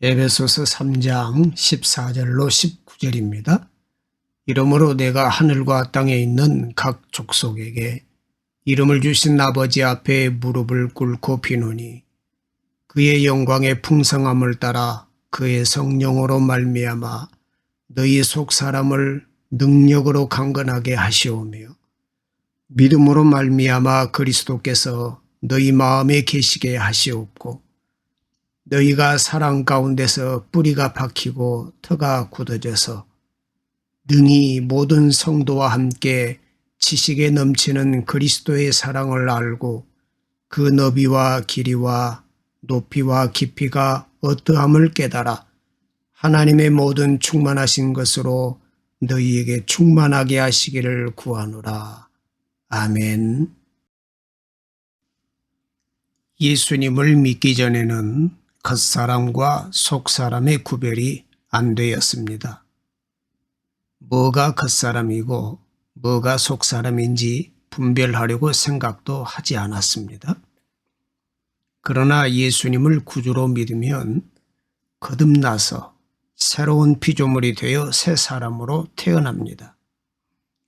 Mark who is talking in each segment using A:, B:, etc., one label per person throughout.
A: 에베소서 3장 14절로 19절입니다. 이러므로 내가 하늘과 땅에 있는 각 족속에게 이름을 주신 아버지 앞에 무릎을 꿇고 비노니 그의 영광의 풍성함을 따라 그의 성령으로 말미암아 너희 속 사람을 능력으로 강건하게 하시오며 믿음으로 말미암아 그리스도께서 너희 마음에 계시게 하시옵고 너희가 사랑 가운데서 뿌리가 박히고 터가 굳어져서 능히 모든 성도와 함께 지식에 넘치는 그리스도의 사랑을 알고 그 너비와 길이와 높이와 깊이가 어떠함을 깨달아 하나님의 모든 충만하신 것으로 너희에게 충만하게 하시기를 구하노라. 아멘. 예수님을 믿기 전에는 겉사람과 속사람의 구별이 안 되었습니다. 뭐가 겉사람이고 뭐가 속사람인지 분별하려고 생각도 하지 않았습니다. 그러나 예수님을 구주로 믿으면 거듭나서 새로운 피조물이 되어 새 사람으로 태어납니다.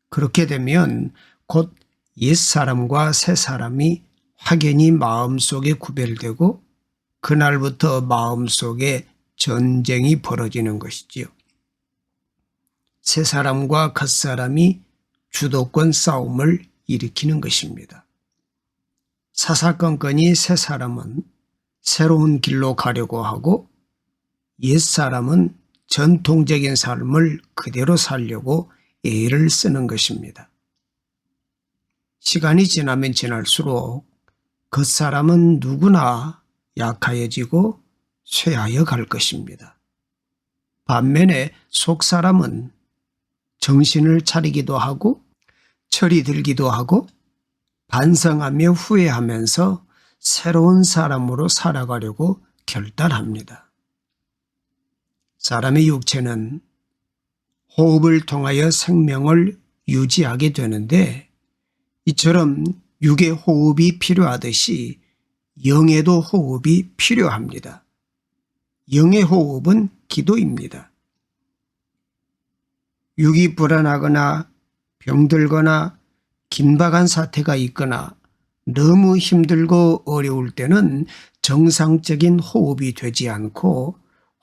A: 그렇게 되면 곧 옛사람과 새사람이 확연히 마음속에 구별되고 그날부터 마음속에 전쟁이 벌어지는 것이지요. 새사람과 겉사람이 주도권 싸움을 일으키는 것입니다. 사사건건이 새사람은 새로운 길로 가려고 하고 옛사람은 전통적인 삶을 그대로 살려고 애를 쓰는 것입니다. 시간이 지나면 지날수록 겉사람은 누구나 약하여지고 쇠하여 갈 것입니다. 반면에 속사람은 정신을 차리기도 하고 철이 들기도 하고 반성하며 후회하면서 새로운 사람으로 살아가려고 결단합니다. 사람의 육체는 호흡을 통하여 생명을 유지하게 되는데 이처럼 육의 호흡이 필요하듯이 영에도 호흡이 필요합니다. 영의 호흡은 기도입니다. 육이 불안하거나 병들거나 긴박한 사태가 있거나 너무 힘들고 어려울 때는 정상적인 호흡이 되지 않고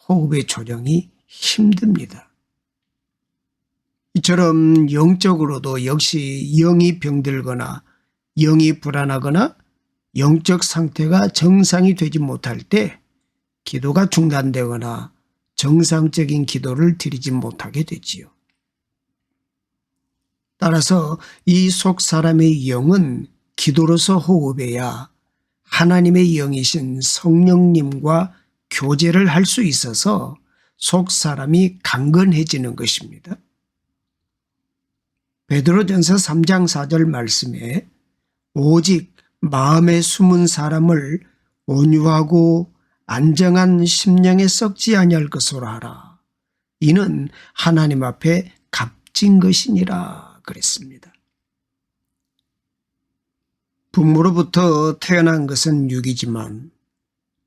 A: 호흡의 조정이 힘듭니다. 이처럼 영적으로도 역시 영이 병들거나 영이 불안하거나 영적 상태가 정상이 되지 못할 때 기도가 중단되거나 정상적인 기도를 드리지 못하게 되지요. 따라서 이 속 사람의 영은 기도로서 호흡해야 하나님의 영이신 성령님과 교제를 할 수 있어서 속 사람이 강건해지는 것입니다. 베드로전서 3장 4절 말씀에 오직 마음에 숨은 사람을 온유하고 안정한 심령에 썩지 아니할 것으로 하라. 이는 하나님 앞에 값진 것이니라 그랬습니다. 부모로부터 태어난 것은 육이지만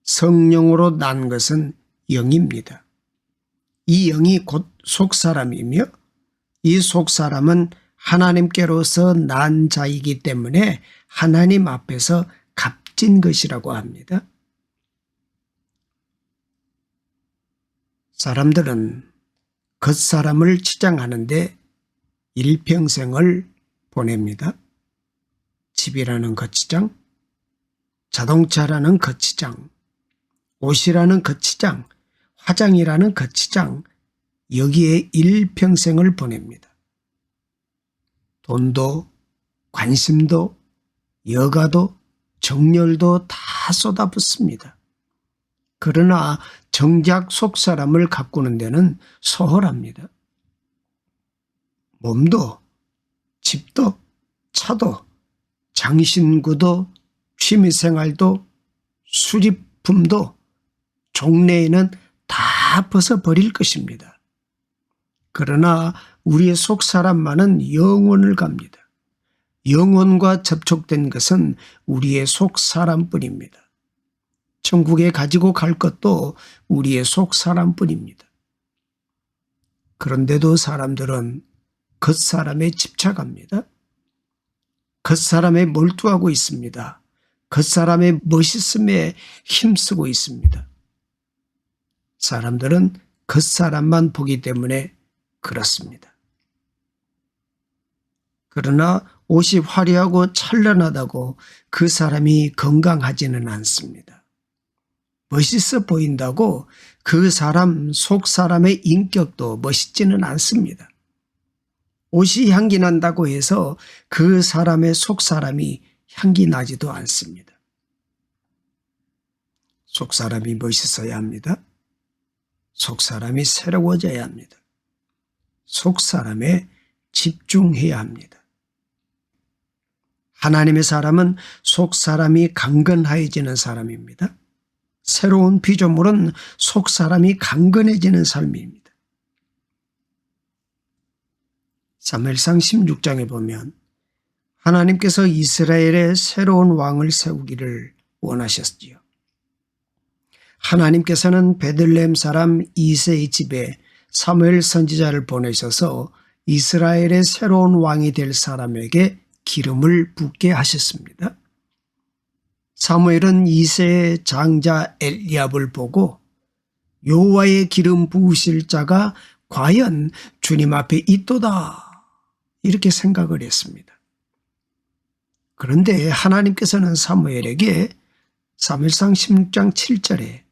A: 성령으로 난 것은 영입니다. 이 영이 곧 속사람이며 이 속사람은 하나님께로서 난 자이기 때문에 하나님 앞에서 값진 것이라고 합니다. 사람들은 겉사람을 치장하는데 일평생을 보냅니다. 집이라는 겉치장, 자동차라는 겉치장, 옷이라는 겉치장, 화장이라는 겉치장, 여기에 일평생을 보냅니다. 돈도 관심도 여가도 정열도 다 쏟아붓습니다. 그러나 정작 속사람을 가꾸는 데는 소홀합니다. 몸도 집도 차도 장신구도 취미생활도 수집품도 종래에는 다 벗어버릴 것입니다. 그러나 우리의 속사람만은 영혼을 갑니다. 영혼과 접촉된 것은 우리의 속사람뿐입니다. 천국에 가지고 갈 것도 우리의 속 사람뿐입니다. 그런데도 사람들은 겉사람에 집착합니다. 겉사람에 몰두하고 있습니다. 겉사람의 멋있음에 힘쓰고 있습니다. 사람들은 겉사람만 보기 때문에 그렇습니다. 그러나 옷이 화려하고 찬란하다고 그 사람이 건강하지는 않습니다. 멋있어 보인다고 그 사람 속 사람의 인격도 멋있지는 않습니다. 옷이 향기 난다고 해서 그 사람의 속 사람이 향기 나지도 않습니다. 속 사람이 멋있어야 합니다. 속 사람이 새로워져야 합니다. 속 사람에 집중해야 합니다. 하나님의 사람은 속 사람이 강건해지는 사람입니다. 새로운 피조물은 속 사람이 강건해지는 삶입니다. 사무엘상 16장에 보면 하나님께서 이스라엘에 새로운 왕을 세우기를 원하셨지요. 하나님께서는 베들레헴 사람 이새의 집에 사무엘 선지자를 보내셔서 이스라엘의 새로운 왕이 될 사람에게 기름을 붓게 하셨습니다. 사무엘은 이새의 장자 엘리압을 보고 여호와의 기름 부으실 자가 과연 주님 앞에 있도다 이렇게 생각을 했습니다. 그런데 하나님께서는 사무엘에게 사무엘상 16장 7절에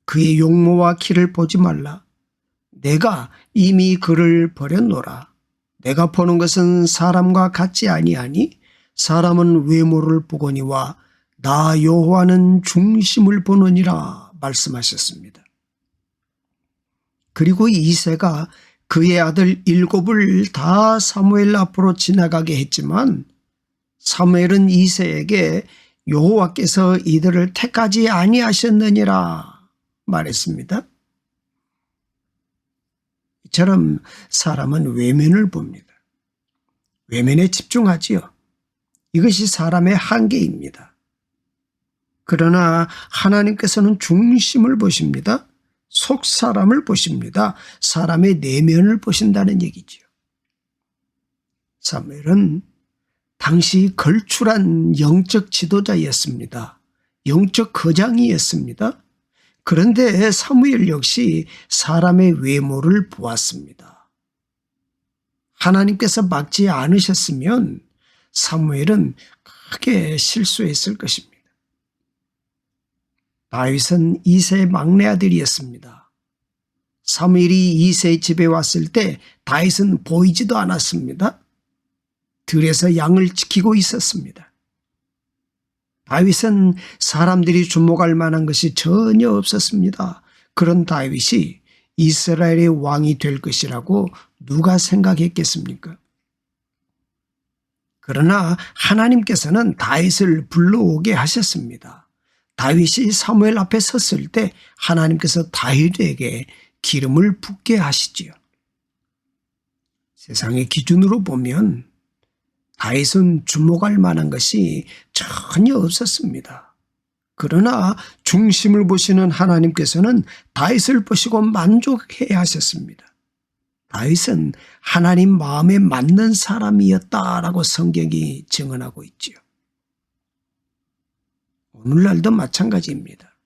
A: 그의 용모와 키를 보지 말라. 내가 이미 그를 버렸노라. 내가 보는 것은 사람과 같지 아니하니 사람은 외모를 보거니와 나 여호와는 중심을 보느니라 말씀하셨습니다. 그리고 이새가 그의 아들 7을 다 사무엘 앞으로 지나가게 했지만 사무엘은 이새에게 여호와께서 이들을 택하지 아니하셨느니라 말했습니다. 이처럼 사람은 외면을 봅니다. 외면에 집중하지요. 이것이 사람의 한계입니다. 그러나 하나님께서는 중심을 보십니다. 속 사람을 보십니다. 사람의 내면을 보신다는 얘기지요. 사무엘은 당시 걸출한 영적 지도자였습니다. 영적 거장이었습니다. 그런데 사무엘 역시 사람의 외모를 보았습니다. 하나님께서 막지 않으셨으면 사무엘은 크게 실수했을 것입니다. 다윗은 이새의 막내 아들이었습니다. 사무엘이 이새의 집에 왔을 때 다윗은 보이지도 않았습니다. 들에서 양을 지키고 있었습니다. 다윗은 사람들이 주목할 만한 것이 전혀 없었습니다. 그런 다윗이 이스라엘의 왕이 될 것이라고 누가 생각했겠습니까? 그러나 하나님께서는 다윗을 불러오게 하셨습니다. 다윗이 사무엘 앞에 섰을 때 하나님께서 다윗에게 기름을 붓게 하시지요. 세상의 기준으로 보면 다윗은 주목할 만한 것이 전혀 없었습니다. 그러나 중심을 보시는 하나님께서는 다윗을 보시고 만족해야 하셨습니다. 다윗은 하나님 마음에 맞는 사람이었다라고 성경이 증언하고 있지요. 오늘날도 마찬가지입니다.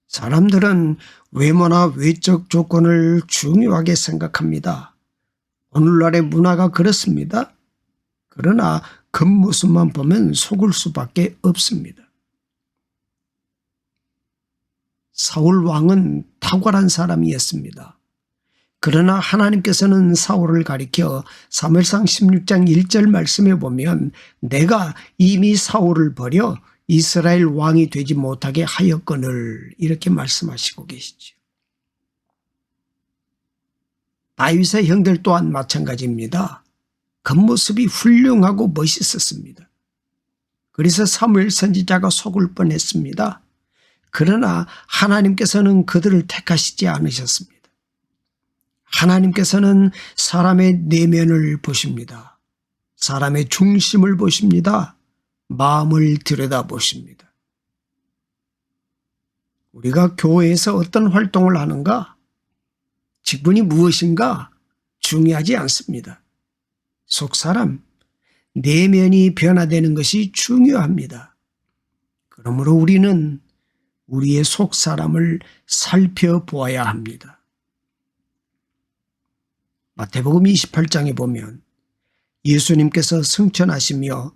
A: 사람들은 외모나 외적 조건을 중요하게 생각합니다. 오늘날의 문화가 그렇습니다. 그러나 겉모습만 보면 속을 수밖에 없습니다. 사울 왕은 탁월한 사람이었습니다. 그러나 하나님께서는 사울을 가리켜 사무엘상 16장 1절 말씀에 보면 내가 이미 사울을 버려 이스라엘 왕이 되지 못하게 하였거늘 이렇게 말씀하시고 계시죠. 다윗의 형들 또한 마찬가지입니다. 겉모습이 훌륭하고 멋있었습니다. 그래서 사무엘 선지자가 속을 뻔했습니다. 그러나 하나님께서는 그들을 택하시지 않으셨습니다. 하나님께서는 사람의 내면을 보십니다. 사람의 중심을 보십니다. 마음을 들여다보십니다. 우리가 교회에서 어떤 활동을 하는가, 직분이 무엇인가 중요하지 않습니다. 속사람, 내면이 변화되는 것이 중요합니다. 그러므로 우리는 우리의 속사람을 살펴보아야 합니다. 마태복음 28장에 보면 예수님께서 승천하시며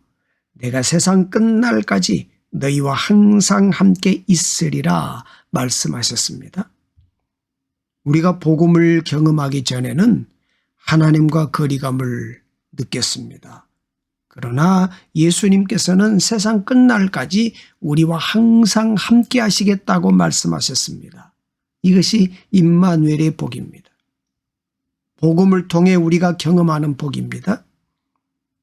A: 내가 세상 끝날까지 너희와 항상 함께 있으리라 말씀하셨습니다. 우리가 복음을 경험하기 전에는 하나님과 거리감을 느꼈습니다. 그러나 예수님께서는 세상 끝날까지 우리와 항상 함께 하시겠다고 말씀하셨습니다. 이것이 임마누엘의 복입니다. 복음을 통해 우리가 경험하는 복입니다.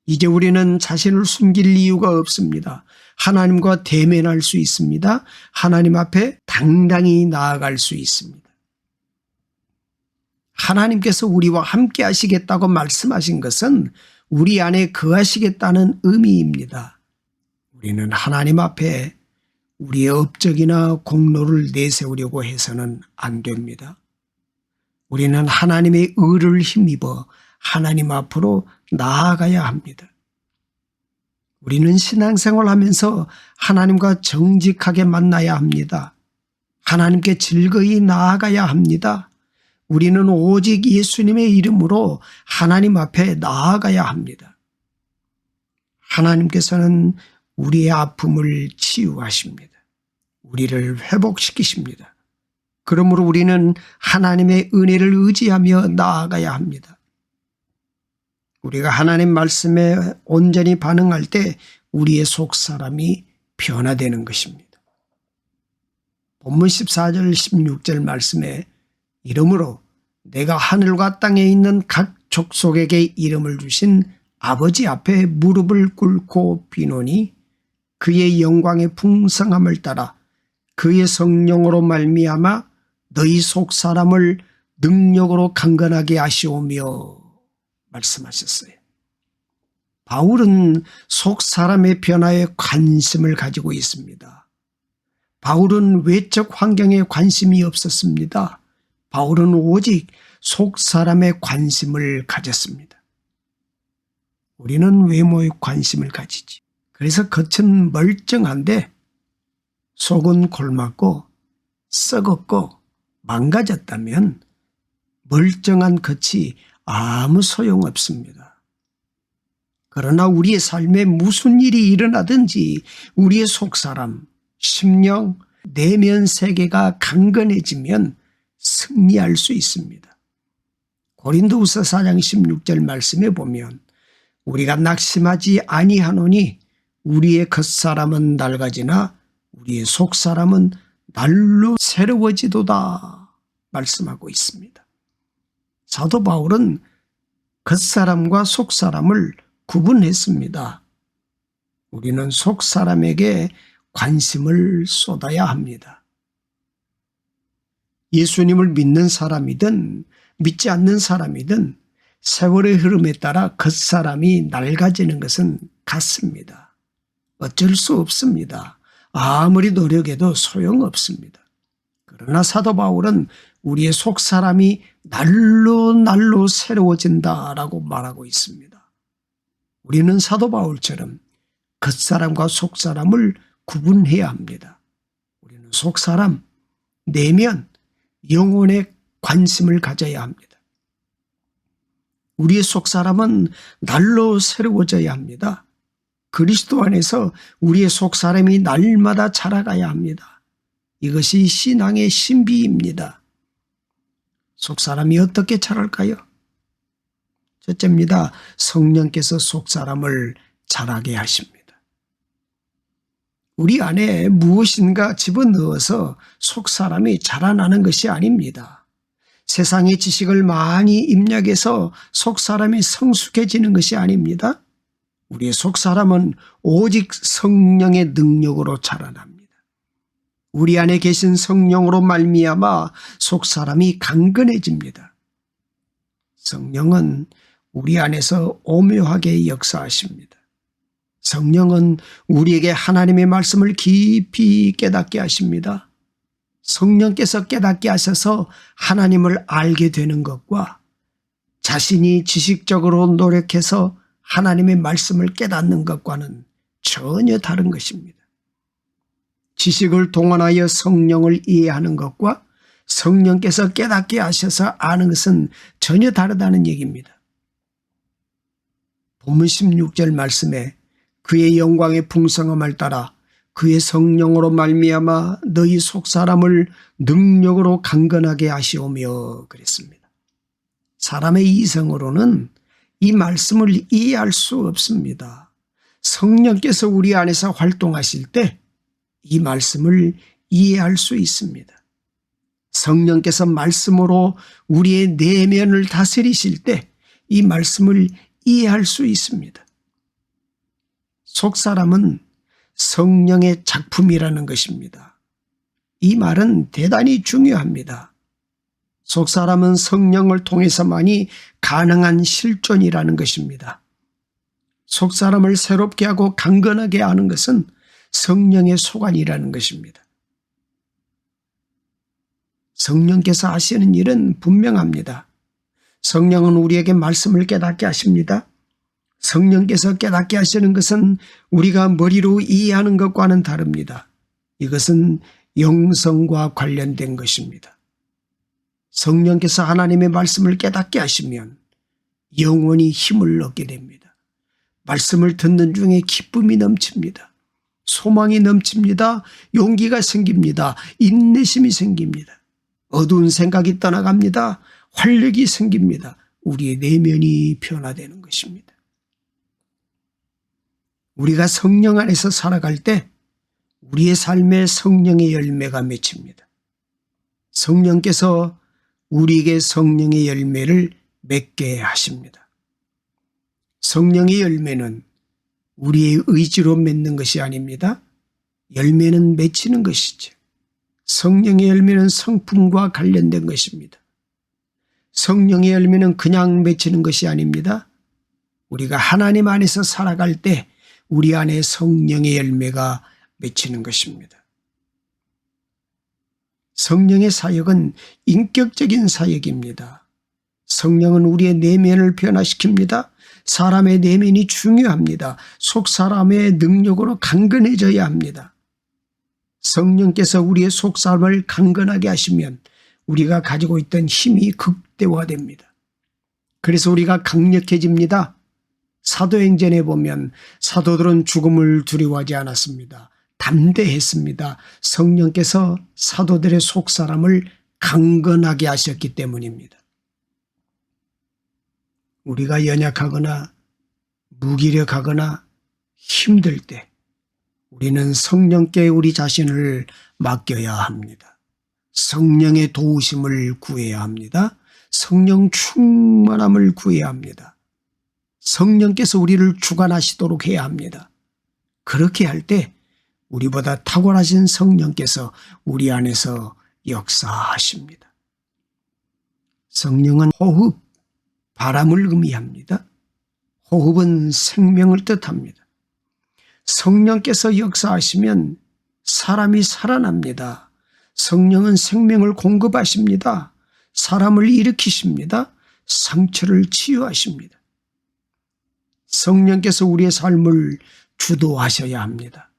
A: 이제 우리는 자신을 숨길 이유가 없습니다. 하나님과 대면할 수 있습니다. 하나님 앞에 당당히 나아갈 수 있습니다. 하나님께서 우리와 함께 하시겠다고 말씀하신 것은 우리 안에 거하시겠다는 의미입니다. 우리는 하나님 앞에 우리의 업적이나 공로를 내세우려고 해서는 안 됩니다. 우리는 하나님의 의를 힘입어 하나님 앞으로 나아가야 합니다. 우리는 신앙생활하면서 하나님과 정직하게 만나야 합니다. 하나님께 즐거이 나아가야 합니다. 우리는 오직 예수님의 이름으로 하나님 앞에 나아가야 합니다. 하나님께서는 우리의 아픔을 치유하십니다. 우리를 회복시키십니다. 그러므로 우리는 하나님의 은혜를 의지하며 나아가야 합니다. 우리가 하나님 말씀에 온전히 반응할 때 우리의 속사람이 변화되는 것입니다. 본문 14절 16절 말씀에 이러므로 내가 하늘과 땅에 있는 각 족속에게 이름을 주신 아버지 앞에 무릎을 꿇고 비노니 그의 영광의 풍성함을 따라 그의 성령으로 말미암아 너희 속사람을 능력으로 강건하게 하시오며 말씀하셨어요. 바울은 속사람의 변화에 관심을 가지고 있습니다. 바울은 외적 환경에 관심이 없었습니다. 바울은 오직 속사람에 관심을 가졌습니다. 우리는 외모에 관심을 가지지. 그래서 겉은 멀쩡한데 속은 골맞고 썩었고 망가졌다면 멀쩡한 겉이 아무 소용없습니다. 그러나 우리의 삶에 무슨 일이 일어나든지 우리의 속사람, 심령, 내면 세계가 강건해지면 승리할 수 있습니다. 고린도후서 4장 16절 말씀에 보면 우리가 낙심하지 아니하노니 우리의 겉사람은 낡아지나 우리의 속사람은 날로 새로워지도다 말씀하고 있습니다. 사도 바울은 겉사람과 속사람을 구분했습니다. 우리는 속사람에게 관심을 쏟아야 합니다. 예수님을 믿는 사람이든 믿지 않는 사람이든 세월의 흐름에 따라 겉사람이 낡아지는 것은 같습니다. 어쩔 수 없습니다. 아무리 노력해도 소용없습니다. 그러나 사도 바울은 우리의 속사람이 날로 새로워진다라고 말하고 있습니다. 우리는 사도 바울처럼 겉사람과 속사람을 구분해야 합니다. 우리는 속사람, 내면, 영혼에 관심을 가져야 합니다. 우리의 속사람은 날로 새로워져야 합니다. 그리스도 안에서 우리의 속사람이 날마다 자라가야 합니다. 이것이 신앙의 신비입니다. 속사람이 어떻게 자랄까요? 첫째입니다. 성령께서 속사람을 자라게 하십니다. 우리 안에 무엇인가 집어넣어서 속사람이 자라나는 것이 아닙니다. 세상의 지식을 많이 입력해서 속사람이 성숙해지는 것이 아닙니다. 우리의 속사람은 오직 성령의 능력으로 자라납니다. 우리 안에 계신 성령으로 말미암아 속사람이 강건해집니다. 성령은 우리 안에서 오묘하게 역사하십니다. 성령은 우리에게 하나님의 말씀을 깊이 깨닫게 하십니다. 성령께서 깨닫게 하셔서 하나님을 알게 되는 것과 자신이 지식적으로 노력해서 하나님의 말씀을 깨닫는 것과는 전혀 다른 것입니다. 지식을 동원하여 성령을 이해하는 것과 성령께서 깨닫게 하셔서 아는 것은 전혀 다르다는 얘기입니다. 본문 16절 말씀에 그의 영광의 풍성함을 따라 그의 성령으로 말미암아 너희 속사람을 능력으로 강건하게 하시오며 그랬습니다. 사람의 이성으로는 이 말씀을 이해할 수 없습니다. 성령께서 우리 안에서 활동하실 때 이 말씀을 이해할 수 있습니다. 성령께서 말씀으로 우리의 내면을 다스리실 때 이 말씀을 이해할 수 있습니다. 속사람은 성령의 작품이라는 것입니다. 이 말은 대단히 중요합니다. 속사람은 성령을 통해서만이 가능한 실존이라는 것입니다. 속사람을 새롭게 하고 강건하게 하는 것은 성령의 소관이라는 것입니다. 성령께서 하시는 일은 분명합니다. 성령은 우리에게 말씀을 깨닫게 하십니다. 성령께서 깨닫게 하시는 것은 우리가 머리로 이해하는 것과는 다릅니다. 이것은 영성과 관련된 것입니다. 성령께서 하나님의 말씀을 깨닫게 하시면 영원히 힘을 얻게 됩니다. 말씀을 듣는 중에 기쁨이 넘칩니다. 소망이 넘칩니다. 용기가 생깁니다. 인내심이 생깁니다. 어두운 생각이 떠나갑니다. 활력이 생깁니다. 우리의 내면이 변화되는 것입니다. 우리가 성령 안에서 살아갈 때 우리의 삶에 성령의 열매가 맺힙니다. 성령께서 우리에게 성령의 열매를 맺게 하십니다. 성령의 열매는 우리의 의지로 맺는 것이 아닙니다. 열매는 맺히는 것이죠. 성령의 열매는 성품과 관련된 것입니다. 성령의 열매는 그냥 맺히는 것이 아닙니다. 우리가 하나님 안에서 살아갈 때 우리 안에 성령의 열매가 맺히는 것입니다. 성령의 사역은 인격적인 사역입니다. 성령은 우리의 내면을 변화시킵니다. 사람의 내면이 중요합니다. 속 사람의 능력으로 강건해져야 합니다. 성령께서 우리의 속 사람을 강건하게 하시면 우리가 가지고 있던 힘이 극대화됩니다. 그래서 우리가 강력해집니다. 사도행전에 보면 사도들은 죽음을 두려워하지 않았습니다. 담대했습니다. 성령께서 사도들의 속 사람을 강건하게 하셨기 때문입니다. 우리가 연약하거나 무기력하거나 힘들 때 우리는 성령께 우리 자신을 맡겨야 합니다. 성령의 도우심을 구해야 합니다. 성령 충만함을 구해야 합니다. 성령께서 우리를 주관하시도록 해야 합니다. 그렇게 할 때 우리보다 탁월하신 성령께서 우리 안에서 역사하십니다. 성령은 호흡, 바람을 의미합니다. 호흡은 생명을 뜻합니다. 성령께서 역사하시면 사람이 살아납니다. 성령은 생명을 공급하십니다. 사람을 일으키십니다. 상처를 치유하십니다. 성령께서 우리의 삶을 주도하셔야 합니다.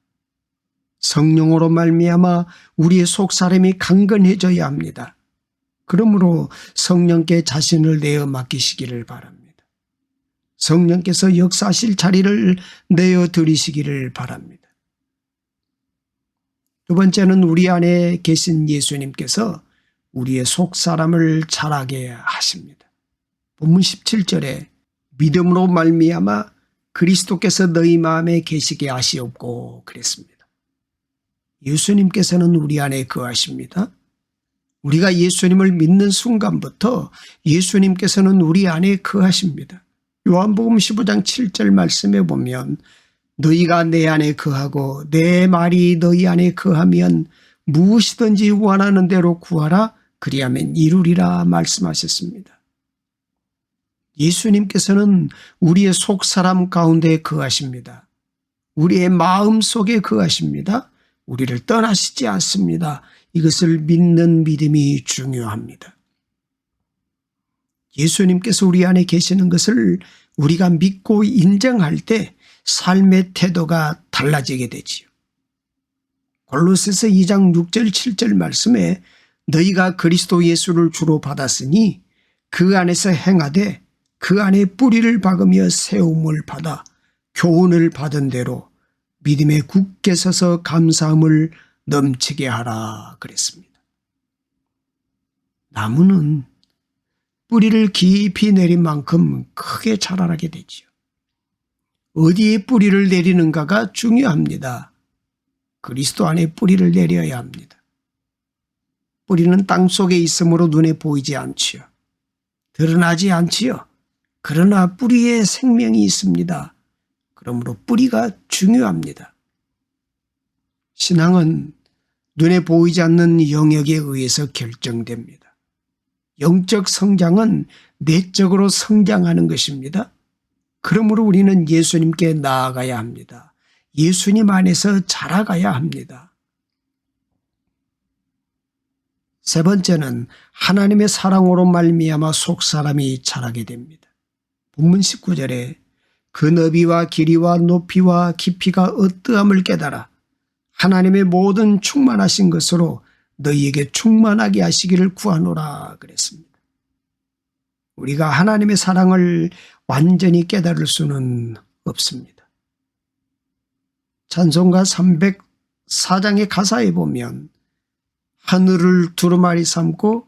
A: 성령으로 말미암아 우리의 속사람이 강건해져야 합니다. 그러므로 성령께 자신을 내어 맡기시기를 바랍니다. 성령께서 역사하실 자리를 내어 드리시기를 바랍니다. 두 번째는 우리 안에 계신 예수님께서 우리의 속사람을 자라게 하십니다. 본문 17절에 믿음으로 말미암아 그리스도께서 너희 마음에 계시게 하시옵고 그랬습니다. 예수님께서는 우리 안에 거하십니다. 우리가 예수님을 믿는 순간부터 예수님께서는 우리 안에 거하십니다. 요한복음 15장 7절 말씀에 보면 너희가 내 안에 거하고 내 말이 너희 안에 거하면 무엇이든지 원하는 대로 구하라 그리하면 이루리라 말씀하셨습니다. 예수님께서는 우리의 속사람 가운데 거하십니다. 우리의 마음 속에 거하십니다. 우리를 떠나시지 않습니다. 이것을 믿는 믿음이 중요합니다. 예수님께서 우리 안에 계시는 것을 우리가 믿고 인정할 때 삶의 태도가 달라지게 되지요. 골로새서 2장 6절 7절 말씀에 너희가 그리스도 예수를 주로 받았으니 그 안에서 행하되 그 안에 뿌리를 박으며 세움을 받아 교훈을 받은 대로 믿음에 굳게 서서 감사함을 넘치게 하라 그랬습니다. 나무는 뿌리를 깊이 내린 만큼 크게 자라나게 되지요. 어디에 뿌리를 내리는가가 중요합니다. 그리스도 안에 뿌리를 내려야 합니다. 뿌리는 땅 속에 있으므로 눈에 보이지 않지요. 드러나지 않지요. 그러나 뿌리에 생명이 있습니다. 그러므로 뿌리가 중요합니다. 신앙은 눈에 보이지 않는 영역에 의해서 결정됩니다. 영적 성장은 내적으로 성장하는 것입니다. 그러므로 우리는 예수님께 나아가야 합니다. 예수님 안에서 자라가야 합니다. 세 번째는 하나님의 사랑으로 말미암아 속사람이 자라게 됩니다. 본문 19절에 그 너비와 길이와 높이와 깊이가 어떠함을 깨달아 하나님의 모든 충만하신 것으로 너희에게 충만하게 하시기를 구하노라 그랬습니다. 우리가 하나님의 사랑을 완전히 깨달을 수는 없습니다. 찬송가 304장의 가사에 보면 하늘을 두루마리 삼고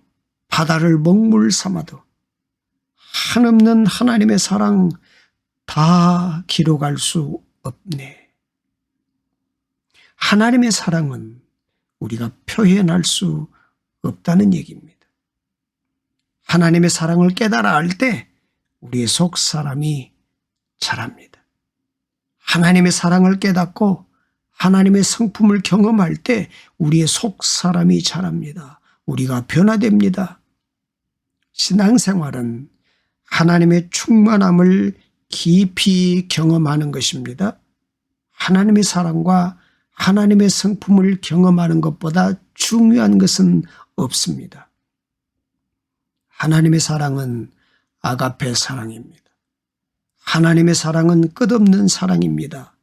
A: 바다를 먹물 삼아도 한없는 하나님의 사랑 다 기록할 수 없네. 하나님의 사랑은 우리가 표현할 수 없다는 얘기입니다. 하나님의 사랑을 깨달아 알 때 우리의 속 사람이 자랍니다. 하나님의 사랑을 깨닫고 하나님의 성품을 경험할 때 우리의 속 사람이 자랍니다. 우리가 변화됩니다. 신앙생활은 하나님의 충만함을 깊이 경험하는 것입니다. 하나님의 사랑과 하나님의 성품을 경험하는 것보다 중요한 것은 없습니다. 하나님의 사랑은 아가페 사랑입니다. 하나님의 사랑은 끝없는 사랑입니다.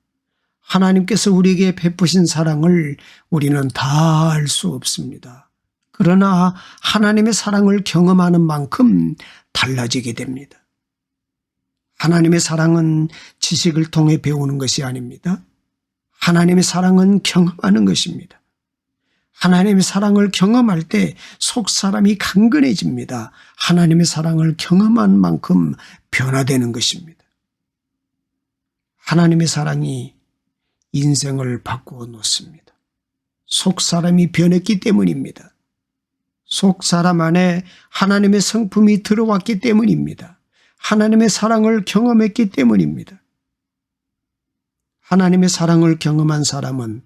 A: 하나님께서 우리에게 베푸신 사랑을 우리는 다 알 수 없습니다. 그러나 하나님의 사랑을 경험하는 만큼 달라지게 됩니다. 하나님의 사랑은 지식을 통해 배우는 것이 아닙니다. 하나님의 사랑은 경험하는 것입니다. 하나님의 사랑을 경험할 때 속 사람이 강건해집니다. 하나님의 사랑을 경험한 만큼 변화되는 것입니다. 하나님의 사랑이 인생을 바꾸어 놓습니다. 속 사람이 변했기 때문입니다. 속 사람 안에 하나님의 성품이 들어왔기 때문입니다. 하나님의 사랑을 경험했기 때문입니다. 하나님의 사랑을 경험한 사람은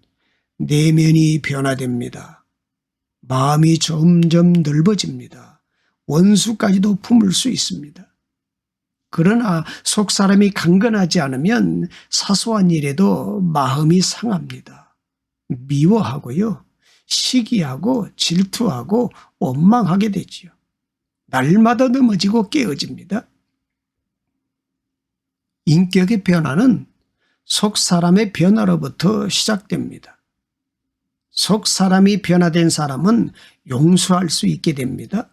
A: 내면이 변화됩니다. 마음이 점점 넓어집니다. 원수까지도 품을 수 있습니다. 그러나 속 사람이 강건하지 않으면 사소한 일에도 마음이 상합니다. 미워하고요. 시기하고 질투하고 원망하게 되지요. 날마다 넘어지고 깨어집니다. 인격의 변화는 속 사람의 변화로부터 시작됩니다. 속 사람이 변화된 사람은 용서할 수 있게 됩니다.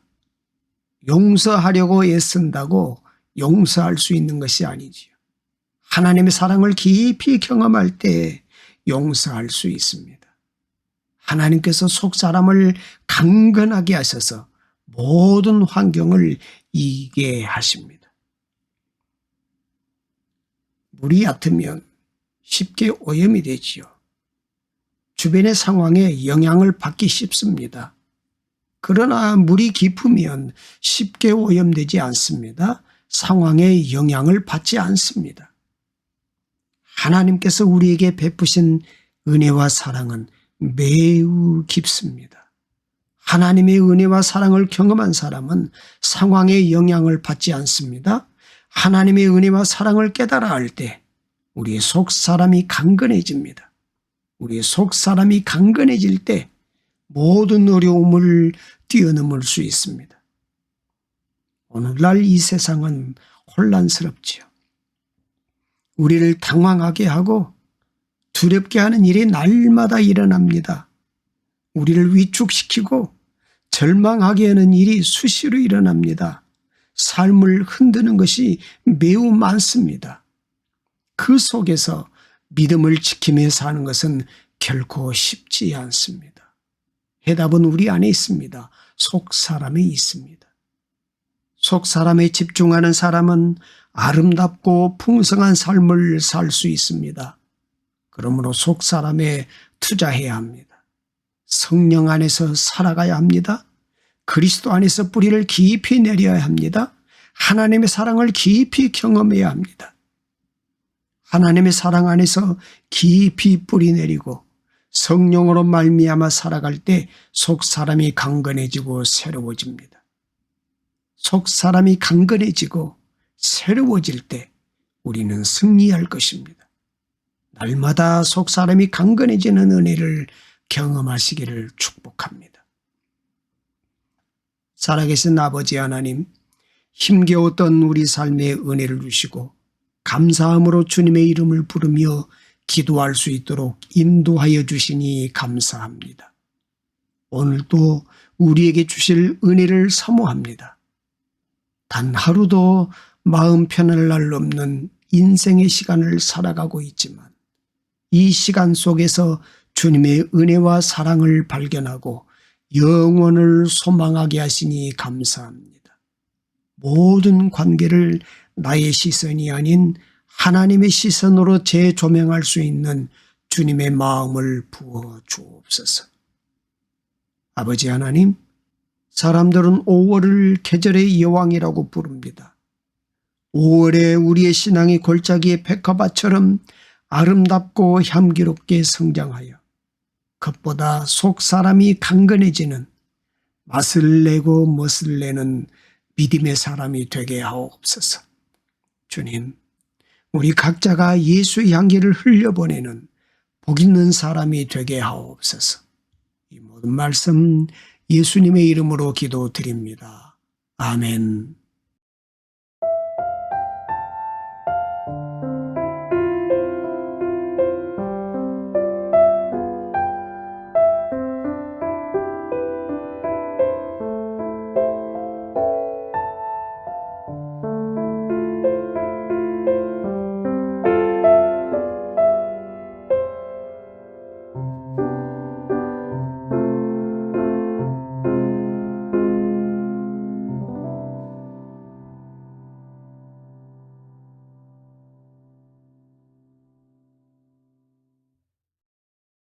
A: 용서하려고 애쓴다고 용서할 수 있는 것이 아니지요. 하나님의 사랑을 깊이 경험할 때 용서할 수 있습니다. 하나님께서 속 사람을 강건하게 하셔서 모든 환경을 이기게 하십니다. 물이 얕으면 쉽게 오염이 되지요. 주변의 상황에 영향을 받기 쉽습니다. 그러나 물이 깊으면 쉽게 오염되지 않습니다. 상황에 영향을 받지 않습니다. 하나님께서 우리에게 베푸신 은혜와 사랑은 매우 깊습니다. 하나님의 은혜와 사랑을 경험한 사람은 상황에 영향을 받지 않습니다. 하나님의 은혜와 사랑을 깨달아 알 때 우리의 속 사람이 강건해집니다. 우리 속 사람이 강건해질 때 모든 어려움을 뛰어넘을 수 있습니다. 오늘날 이 세상은 혼란스럽지요. 우리를 당황하게 하고 두렵게 하는 일이 날마다 일어납니다. 우리를 위축시키고 절망하게 하는 일이 수시로 일어납니다. 삶을 흔드는 것이 매우 많습니다. 그 속에서 믿음을 지키며 사는 것은 결코 쉽지 않습니다. 해답은 우리 안에 있습니다. 속 사람에 있습니다. 속 사람에 집중하는 사람은 아름답고 풍성한 삶을 살 수 있습니다. 그러므로 속 사람에 투자해야 합니다. 성령 안에서 살아가야 합니다. 그리스도 안에서 뿌리를 깊이 내려야 합니다. 하나님의 사랑을 깊이 경험해야 합니다. 하나님의 사랑 안에서 깊이 뿌리 내리고 성령으로 말미암아 살아갈 때 속 사람이 강건해지고 새로워집니다. 속 사람이 강건해지고 새로워질 때 우리는 승리할 것입니다. 날마다 속 사람이 강건해지는 은혜를 경험하시기를 축복합니다. 살아계신 아버지 하나님, 힘겨웠던 우리 삶에 은혜를 주시고 감사함으로 주님의 이름을 부르며 기도할 수 있도록 인도하여 주시니 감사합니다. 오늘도 우리에게 주실 은혜를 사모합니다. 단 하루도 마음 편할 날 없는 인생의 시간을 살아가고 있지만 이 시간 속에서 주님의 은혜와 사랑을 발견하고 영원을 소망하게 하시니 감사합니다. 모든 관계를 나의 시선이 아닌 하나님의 시선으로 재조명할 수 있는 주님의 마음을 부어 주옵소서. 아버지 하나님, 사람들은 5월을 계절의 여왕이라고 부릅니다. 5월에 우리의 신앙이 골짜기의 백화밭처럼 아름답고 향기롭게 성장하여 그것보다 속 사람이 강건해지는 맛을 내고 멋을 내는 믿음의 사람이 되게 하옵소서. 주님, 우리 각자가 예수의 향기를 흘려보내는 복 있는 사람이 되게 하옵소서. 이 모든 말씀 예수님의 이름으로 기도드립니다. 아멘.